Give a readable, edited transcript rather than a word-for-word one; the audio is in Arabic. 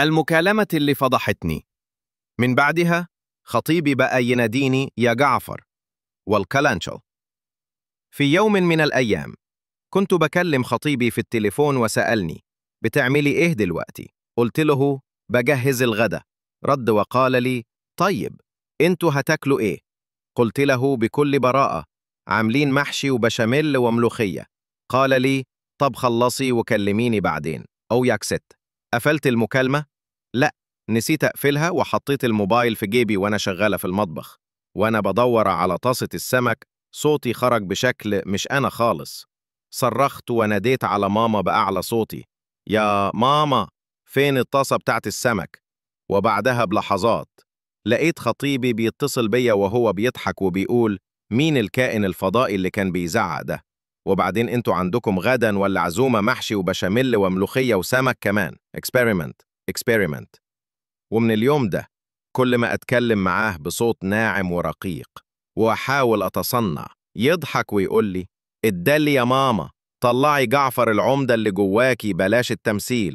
المكالمة اللي فضحتني. من بعدها خطيبي بقى يناديني يا جعفر والكلانشل. في يوم من الأيام كنت بكلم خطيبي في التليفون وسألني بتعملي إيه دلوقتي؟ قلت له بجهز الغدا. رد وقال لي طيب انتوا هتاكلوا إيه؟ قلت له بكل براءة عاملين محشي وبشاميل وملوخية. قال لي طب خلصي وكلميني بعدين أو يكست. قفلت المكالمة؟ لا، نسيت أقفلها وحطيت الموبايل في جيبي وأنا شغالة في المطبخ. وأنا بدور على طاسة السمك صوتي خرج بشكل مش أنا خالص. صرخت وناديت على ماما بأعلى صوتي يا ماما فين الطاسة بتاعت السمك؟ وبعدها بلحظات لقيت خطيبي بيتصل بيا وهو بيضحك وبيقول مين الكائن الفضائي اللي كان بيزعق ده؟ وبعدين انتوا عندكم غدا ولا عزومة محشي وبشاميل وملوخية وسمك كمان. experiment. ومن اليوم ده كل ما أتكلم معاه بصوت ناعم ورقيق وأحاول أتصنع يضحك ويقول لي اتدلي يا ماما، طلعي جعفر العمدة اللي جواكي بلاش التمثيل.